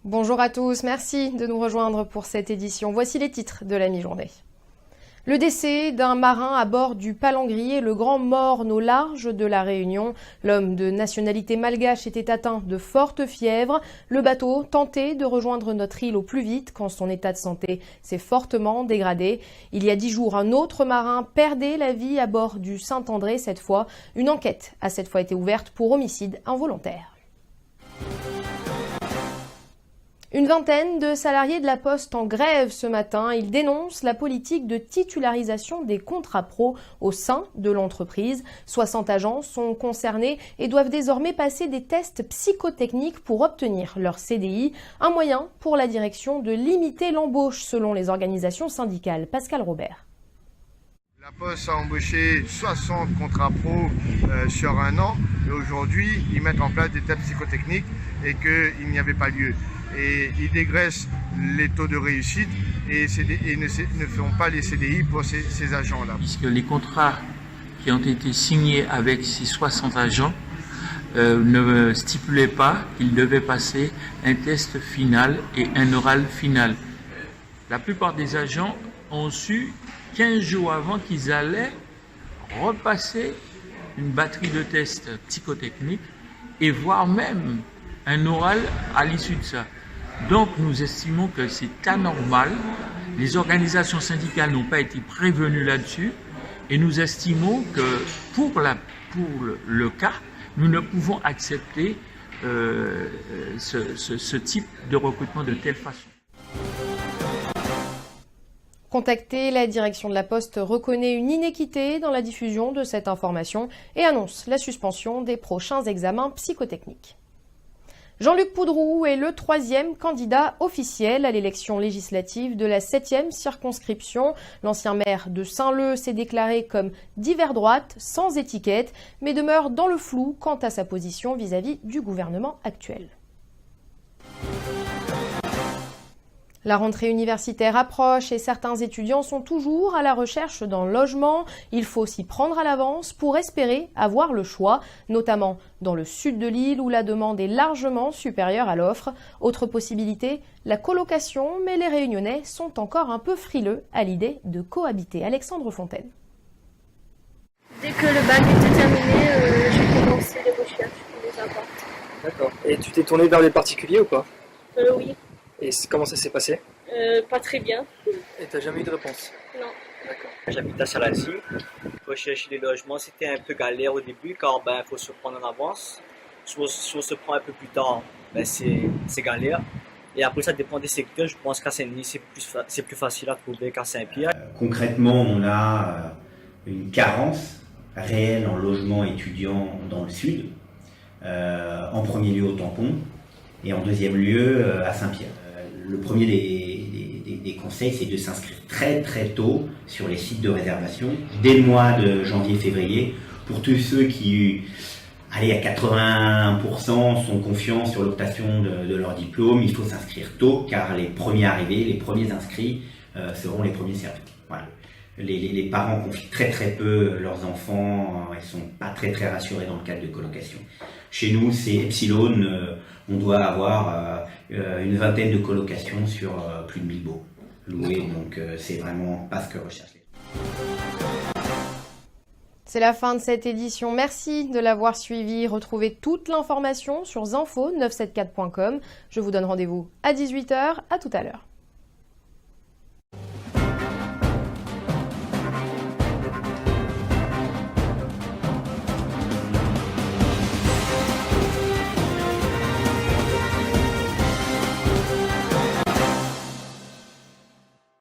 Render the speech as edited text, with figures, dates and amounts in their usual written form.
Bonjour à tous, merci de nous rejoindre pour cette édition. Voici les titres de la mi-journée. Le décès d'un marin à bord du Palangrier, le Grand Morne au large de la Réunion. L'homme de nationalité malgache était atteint de forte fièvre. Le bateau tentait de rejoindre notre île au plus vite quand son état de santé s'est fortement dégradé. Il y a 10 jours, un autre marin perdait la vie à bord du Saint-André. Cette fois, une enquête a cette fois été ouverte pour homicide involontaire. Une vingtaine de salariés de la Poste en grève ce matin. Ils dénoncent la politique de titularisation des contrats pro au sein de l'entreprise. 60 agents sont concernés et doivent désormais passer des tests psychotechniques pour obtenir leur CDI. Un moyen pour la direction de limiter l'embauche selon les organisations syndicales. Pascal Robert. La Poste a embauché 60 contrats pro sur un an et aujourd'hui ils mettent en place des tests psychotechniques et qu'il n'y avait pas lieu. Et ils dégraissent les taux de réussite et ne font pas les CDI pour ces agents-là. Puisque les contrats qui ont été signés avec ces 60 agents ne stipulaient pas qu'ils devaient passer un test final et un oral final. La plupart des agents ont su 15 jours avant qu'ils allaient repasser une batterie de tests psychotechniques et voire même un oral à l'issue de ça. Donc nous estimons que c'est anormal. Les organisations syndicales n'ont pas été prévenues là-dessus et nous estimons que pour le cas, nous ne pouvons accepter ce type de recrutement de telle façon. Contactée, la direction de la Poste reconnaît une inéquité dans la diffusion de cette information et annonce la suspension des prochains examens psychotechniques. Jean-Luc Poudroux est le 3e candidat officiel à l'élection législative de la 7e circonscription. L'ancien maire de Saint-Leu s'est déclaré comme d'hiver droite, sans étiquette, mais demeure dans le flou quant à sa position vis-à-vis du gouvernement actuel. La rentrée universitaire approche et certains étudiants sont toujours à la recherche d'un logement. Il faut s'y prendre à l'avance pour espérer avoir le choix, notamment dans le sud de l'île où la demande est largement supérieure à l'offre. Autre possibilité, la colocation, mais les Réunionnais sont encore un peu frileux à l'idée de cohabiter. Alexandre Fontaine. Dès que le bac était terminé, j'ai commencé les recherches pour les apparts. D'accord. Et tu t'es tourné vers les particuliers ou pas? Oui. Et comment ça s'est passé? Pas très bien. Et t'as jamais eu de réponse? Non. D'accord. J'habite à Salazie. Pour chercher des logements, c'était un peu galère au début car il faut se prendre en avance. Si on se prend un peu plus tard, c'est galère. Et après, ça dépend des secteurs. Je pense qu'à Saint-Denis, c'est plus facile à trouver qu'à Saint-Pierre. Concrètement, on a une carence réelle en logement étudiant dans le sud. En premier lieu au Tampon et en deuxième lieu à Saint-Pierre. Le premier des conseils, c'est de s'inscrire très très tôt sur les sites de réservation, dès le mois de janvier-février, pour tous ceux qui, à 81%, sont confiants sur l'obtention de leur diplôme. Il faut s'inscrire tôt, car les premiers arrivés, les premiers inscrits seront les premiers servis. Voilà. Les parents confient très très peu leurs enfants, ils sont pas très très rassurés dans le cadre de colocation. Chez nous, c'est Epsilon, on doit avoir une vingtaine de colocations sur plus de 1000 baux loués, donc c'est vraiment pas ce que recherche. C'est la fin de cette édition. Merci de l'avoir suivi. Retrouvez toute l'information sur zinfo974.com. Je vous donne rendez-vous à 18h. À tout à l'heure.